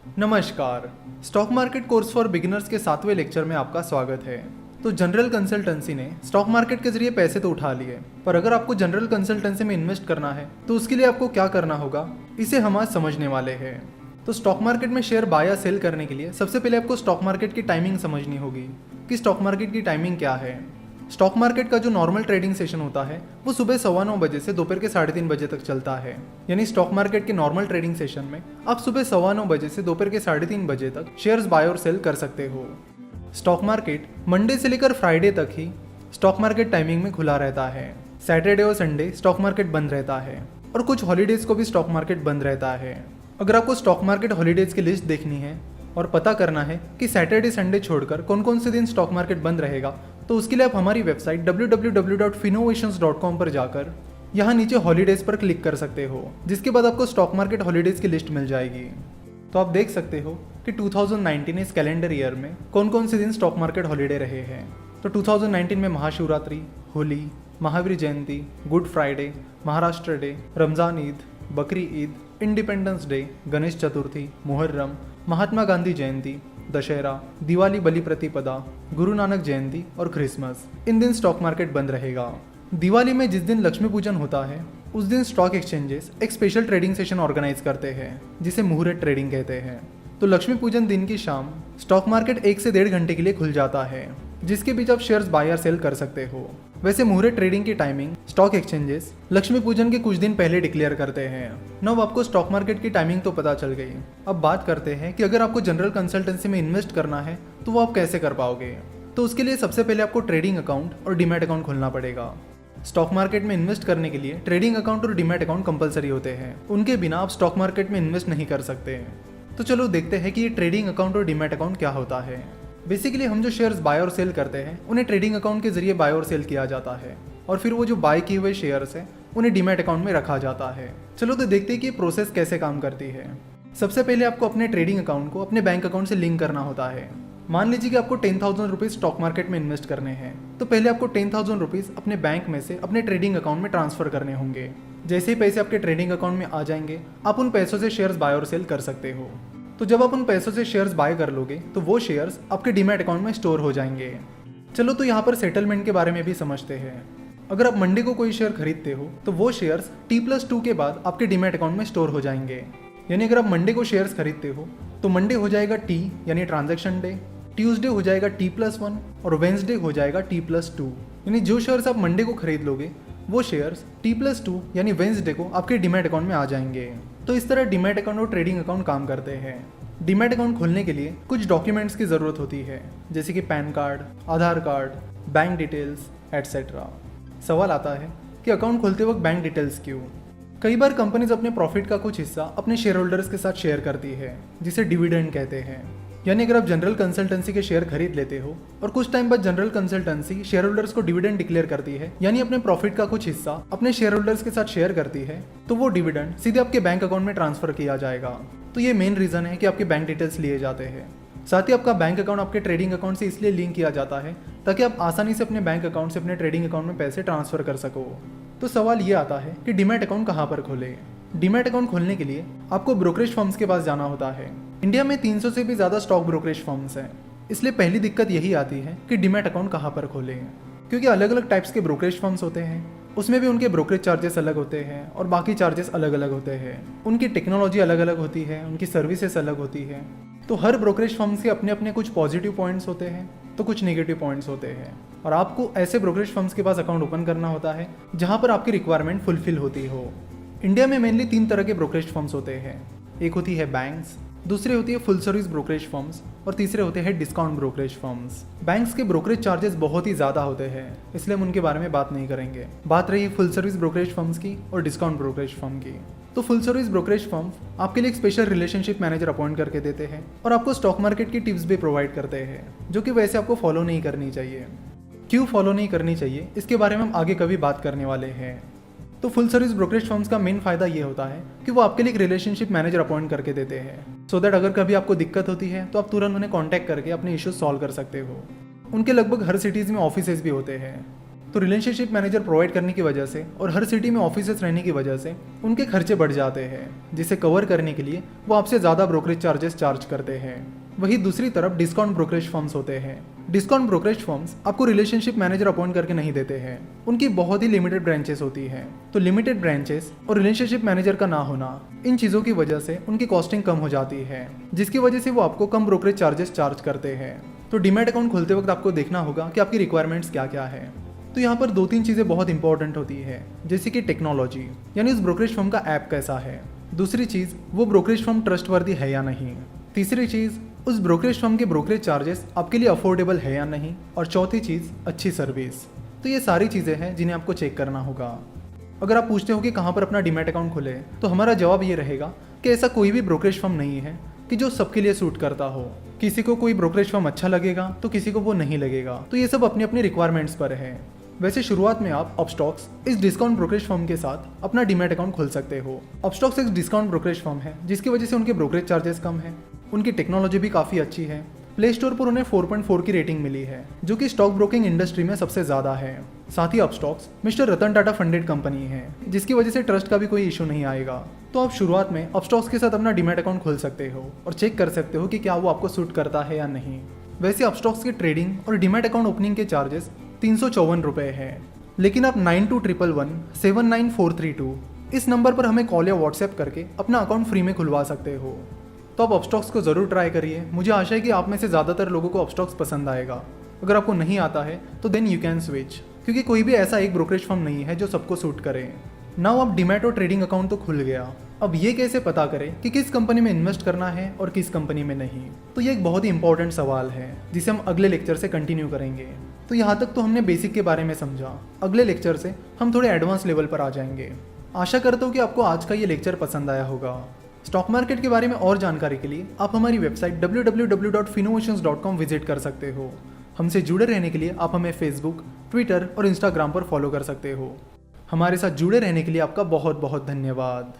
नमस्कार। Stock market course for beginners के 7वें lecture में आपका स्वागत है। तो जनरल कंसल्टेंसी ने स्टॉक मार्केट के जरिए पैसे तो उठा लिए, पर अगर आपको जनरल कंसल्टेंसी में इन्वेस्ट करना है तो उसके लिए आपको क्या करना होगा, इसे हम आज समझने वाले हैं। तो स्टॉक मार्केट में शेयर बाय या सेल करने के लिए सबसे पहले आपको स्टॉक मार्केट की टाइमिंग समझनी होगी कि स्टॉक मार्केट की टाइमिंग क्या है। स्टॉक मार्केट का जो नॉर्मल ट्रेडिंग सेशन होता है वो सुबह 9:15 बजे से दोपहर के 3:30 बजे तक चलता है। यानी स्टॉक मार्केट के नॉर्मल ट्रेडिंग सेशन में आप सुबह 9:15 बजे से दोपहर के 3:30 बजे तक शेयर्स बाय और सेल कर सकते हो। स्टॉक मार्केट मंडे से लेकर फ्राइडे तक ही स्टॉक मार्केट टाइमिंग में खुला रहता है। सैटरडे और संडे स्टॉक मार्केट बंद रहता है और कुछ हॉलीडेज को भी स्टॉक मार्केट बंद रहता है। अगर आपको स्टॉक मार्केट हॉलीडेज की लिस्ट देखनी है और पता करना है कि सैटरडे संडे छोड़कर कौन कौन से दिन स्टॉक मार्केट बंद रहेगा, तो उसके लिए आप हमारी वेबसाइट www.finnovations.com पर जाकर यहाँ नीचे हॉलीडेज पर क्लिक कर सकते हो, जिसके बाद आपको स्टॉक मार्केट हॉलीडेज की लिस्ट मिल जाएगी। तो आप देख सकते हो कि 2019 इस कैलेंडर ईयर में कौन कौन से दिन स्टॉक मार्केट हॉलीडे रहे हैं। तो 2019 में Mahashivratri, Holi, Mahavir Jayanti, Good Friday, Maharashtra Day, Ramzan Eid, Bakri Eid, Independence Day, Ganesh Chaturthi, Muharram, Mahatma Gandhi Jayanti, Dussehra, Diwali, Bali Pratipada, Guru Nanak जयंती और क्रिसमस। इन दिन स्टॉक मार्केट बंद रहेगा। दिवाली में जिस दिन लक्ष्मी पूजन होता है उस दिन स्टॉक एक्सचेंजेस एक स्पेशल ट्रेडिंग सेशन ऑर्गेनाइज करते हैं, जिसे मुहूर्त ट्रेडिंग कहते हैं। तो लक्ष्मी पूजन दिन की शाम स्टॉक मार्केट 1 से 1.5 घंटे के लिए खुल जाता है, जिसके बीच आप शेयर्स बाय या सेल कर सकते हो। वैसे मुहूर्त ट्रेडिंग की टाइमिंग स्टॉक एक्सचेंजेस लक्ष्मी पूजन के कुछ दिन पहले डिक्लेयर करते हैं। अब आपको स्टॉक मार्केट की टाइमिंग तो पता चल गई। अब बात करते हैं कि अगर आपको जनरल कंसल्टेंसी में इन्वेस्ट करना है तो वो आप कैसे कर पाओगे। तो उसके लिए सबसे पहले आपको ट्रेडिंग अकाउंट और डीमैट अकाउंट खोलना पड़ेगा। स्टॉक मार्केट में इन्वेस्ट करने के लिए ट्रेडिंग अकाउंट और डीमैट अकाउंट कंपलसरी होते हैं, उनके बिना आप स्टॉक मार्केट में इन्वेस्ट नहीं कर सकते। तो चलो देखते हैं कि ये ट्रेडिंग अकाउंट और डीमैट अकाउंट क्या होता है। बेसिकली हम जो शेयर्स बाय और सेल करते हैं उन्हें ट्रेडिंग अकाउंट के जरिए बाय और सेल किया जाता है, और फिर वो जो बाय किए हुए शेयर्स हैं उन्हें डीमैट अकाउंट में रखा जाता है। चलो तो देखते हैं कि ये प्रोसेस कैसे काम करती है। सबसे पहले आपको अपने ट्रेडिंग अकाउंट को अपने बैंक अकाउंट से लिंक करना होता है। मान लीजिए कि आपको 10,000 रुपीज स्टॉक मार्केट में इन्वेस्ट करने हैं, तो पहले आपको 10,000 रुपीज अपने बैंक में से अपने ट्रेडिंग अकाउंट में ट्रांसफर करने होंगे। जैसे ही पैसे आपके ट्रेडिंग अकाउंट में आ जाएंगे, आप उन पैसों से शेयर्स बाय और सेल कर सकते हो। तो जब आप उन पैसों से शेयर्स बाय कर लोगे तो वो शेयर्स आपके डीमैट अकाउंट में स्टोर हो जाएंगे। चलो तो यहाँ पर सेटलमेंट के बारे में भी समझते हैं। अगर आप मंडे को कोई शेयर खरीदते हो तो वो शेयर्स T+2 के बाद आपके डीमैट अकाउंट में स्टोर हो जाएंगे। यानी अगर आप मंडे को शेयर्स खरीदते हो तो मंडे हो जाएगा T यानी ट्रांजैक्शन डे, ट्यूसडे हो जाएगा T+1 और वेंसडे हो जाएगा T+2। यानी जो शेयर्स आप मंडे को खरीद लोगे वो शेयर्स T+2 यानी वेंसडे को आपके डीमैट अकाउंट में आ जाएंगे। तो इस तरह डीमैट अकाउंट और ट्रेडिंग अकाउंट काम करते हैं। डीमैट अकाउंट खोलने के लिए कुछ डॉक्यूमेंट्स की ज़रूरत होती है, जैसे कि पैन कार्ड, आधार कार्ड, बैंक डिटेल्स एटसेट्रा। सवाल आता है कि अकाउंट खोलते वक्त बैंक डिटेल्स क्यों? कई बार कंपनीज अपने प्रॉफिट का कुछ हिस्सा अपने शेयर होल्डर्स के साथ शेयर करती है, जिसे डिविडेंड कहते हैं। यानी अगर आप जनरल कंसल्टेंसी के शेयर खरीद लेते हो और कुछ टाइम बाद जनरल कंसल्टेंसी शेयर होल्डर्स को डिविडेंड डिक्लेयर करती है, यानी अपने प्रॉफिट का कुछ हिस्सा अपने शेयर होल्डर्स के साथ शेयर करती है, तो वो डिविडेंड सीधे आपके बैंक अकाउंट में ट्रांसफर किया जाएगा। तो ये मेन रीजन है कि आपके बैंक डिटेल्स लिए जाते हैं। साथ ही आपका बैंक अकाउंट आपके ट्रेडिंग अकाउंट से इसलिए लिंक किया जाता है ताकि आप आसानी से अपने बैंक अकाउंट से अपने ट्रेडिंग अकाउंट में पैसे ट्रांसफर कर सको। तो सवाल ये आता है कि डीमैट अकाउंट कहाँ पर खोले। डीमैट अकाउंट खोलने के लिए आपको ब्रोकरेज फर्म्स के पास जाना होता है। इंडिया में 300 से भी ज़्यादा स्टॉक ब्रोकरेज फर्म्स हैं, इसलिए पहली दिक्कत यही आती है कि डीमैट अकाउंट कहाँ पर खोलें, क्योंकि अलग अलग टाइप्स के ब्रोकरेज फर्म्स होते हैं, उसमें भी उनके ब्रोकरेज चार्जेस अलग होते हैं और बाकी चार्जेस अलग अलग होते हैं। उनकी टेक्नोलॉजी अलग अलग होती है, उनकी सर्विसेज अलग होती है। तो हर ब्रोकरेज फर्म्स के अपने अपने कुछ पॉजिटिव पॉइंट्स होते हैं तो कुछ नेगेटिव पॉइंट्स होते हैं, और आपको ऐसे ब्रोकरेज फर्म्स के पास अकाउंट ओपन करना होता है जहाँ पर आपकी रिक्वायरमेंट फुलफिल होती हो। इंडिया में मेनली 3 तरह के ब्रोकरेज फर्म्स होते हैं। एक होती है बैंक्स, दूसरी होती है फुल सर्विस ब्रोकरेज फर्म्स और तीसरे होते हैं डिस्काउंट ब्रोकरेज फर्म्स। बैंक्स के ब्रोकरेज चार्जेस बहुत ही ज़्यादा होते हैं, इसलिए हम उनके बारे में बात नहीं करेंगे। बात रही फुल सर्विस ब्रोकरेज फर्म्स की और डिस्काउंट ब्रोकरेज फर्म की। तो फुल सर्विस ब्रोकरेज फर्म आपके लिए एक स्पेशल रिलेशनशिप मैनेजर अपॉइंट करके देते हैं और आपको स्टॉक मार्केट की टिप्स भी प्रोवाइड करते हैं, जो कि वैसे आपको फॉलो नहीं करनी चाहिए। क्यों फॉलो नहीं करनी चाहिए इसके बारे में हम आगे कभी बात करने वाले हैं। तो फुल सर्विस ब्रोकरेज फर्म्स का मेन फायदा ये होता है कि वो आपके लिए एक रिलेशनशिप मैनेजर अपॉइंट करके देते हैं, सो दैट अगर कभी आपको दिक्कत होती है तो आप तुरंत उन्हें कांटेक्ट करके अपने इश्यूज सॉल्व कर सकते हो। उनके लगभग हर सिटीज़ में ऑफिसेज भी होते हैं। तो रिलेशनशिप मैनेजर प्रोवाइड करने की वजह से और हर सिटी में ऑफिसेस रहने की वजह से उनके खर्चे बढ़ जाते हैं, जिसे कवर करने के लिए वो आपसे ज़्यादा ब्रोकरेज चार्जेस चार्ज करते हैं। वहीं दूसरी तरफ डिस्काउंट ब्रोकरेज फर्म्स होते हैं। डिस्काउंट ब्रोकरेज फर्म्स आपको रिलेशनशिप मैनेजर अपॉइंट करके नहीं देते हैं। उनकी बहुत ही लिमिटेड ब्रांचेस होती हैं। तो लिमिटेड ब्रांचेस और रिलेशनशिप मैनेजर का ना होना, इन चीज़ों की वजह से उनकी कॉस्टिंग कम हो जाती है, जिसकी वजह से वो आपको कम ब्रोकरेज चार्जेस चार्ज करते हैं। तो डीमैट अकाउंट खोलते वक्त आपको देखना होगा कि आपकी रिक्वायरमेंट्स क्या क्या है। तो यहाँ पर 2-3 चीज़ें बहुत इंपॉर्टेंट होती है, जैसे कि टेक्नोलॉजी, यानी उस ब्रोकरेज फर्म का ऐप कैसा है। दूसरी चीज़, वो ब्रोकरेज फर्म ट्रस्टवर्दी है या नहीं। तीसरी चीज़, उस ब्रोकरेज फर्म के ब्रोकरेज चार्जेस आपके लिए अफोर्डेबल है या नहीं। और चौथी चीज़, अच्छी सर्विस। तो ये सारी चीज़ें हैं जिन्हें आपको चेक करना होगा। अगर आप पूछते हो कि कहाँ पर अपना डीमैट अकाउंट खोले, तो हमारा जवाब ये रहेगा कि ऐसा कोई भी ब्रोकरेज फर्म नहीं है कि जो सबके लिए सूट करता हो। किसी को कोई ब्रोकरेज फर्म अच्छा लगेगा तो किसी को वो नहीं लगेगा। तो ये सब अपनी अपनी रिक्वायरमेंट्स पर है। वैसे शुरुआत में आप अपस्टॉक्स इस डिस्काउंट ब्रोकरेज फर्म के साथ अपना डीमैट अकाउंट खोल सकते हो। अपस्टॉक्स एक डिस्काउंट ब्रोकरेज फर्म है, जिसकी वजह से उनके ब्रोकरेज चार्जेस कम है। उनकी टेक्नोलॉजी भी काफ़ी अच्छी है। प्ले स्टोर पर उन्हें 4.4 की रेटिंग मिली है, जो कि स्टॉक ब्रोकिंग इंडस्ट्री में सबसे ज़्यादा है। साथ ही Upstox mister Ratan Tata funded company है, जिसकी वजह से ट्रस्ट का भी कोई इशू नहीं आएगा। तो आप शुरुआत में अपस्टॉक्स के साथ अपना डीमैट अकाउंट खोल सकते हो और चेक कर सकते हो कि क्या वो आपको सूट करता है या नहीं। वैसे अपस्टॉक्स की ट्रेडिंग और डीमैट अकाउंट ओपनिंग के चार्जेस 354 रुपये है, लेकिन आप 9211179432 इस नंबर पर हमें कॉल या व्हाट्सएप करके अपना अकाउंट फ्री में खुलवा सकते हो। तो आप अपस्टॉक्स को ज़रूर ट्राई करिए। मुझे आशा है कि आप में से ज़्यादातर लोगों को अपस्टॉक्स पसंद आएगा। अगर आपको नहीं आता है तो देन यू कैन स्विच, क्योंकि कोई भी ऐसा एक ब्रोकरेज फर्म नहीं है जो सबको सूट करे। नाउ अब डीमैट और ट्रेडिंग अकाउंट तो खुल गया। अब ये कैसे पता करें कि किस कंपनी में इन्वेस्ट करना है और किस कंपनी में नहीं। तो ये एक बहुत ही इंपॉर्टेंट सवाल है, जिसे हम अगले लेक्चर से कंटिन्यू करेंगे। तो यहाँ तक तो हमने बेसिक के बारे में समझा। अगले लेक्चर से हम थोड़े एडवांस लेवल पर आ जाएंगे। आशा करता हूँ कि आपको आज का ये लेक्चर पसंद आया होगा। स्टॉक मार्केट के बारे में और जानकारी के लिए आप हमारी वेबसाइट www.finnovations.com विजिट कर सकते हो। हमसे जुड़े रहने के लिए आप हमें फेसबुक, ट्विटर और इंस्टाग्राम पर फॉलो कर सकते हो। हमारे साथ जुड़े रहने के लिए आपका बहुत बहुत धन्यवाद।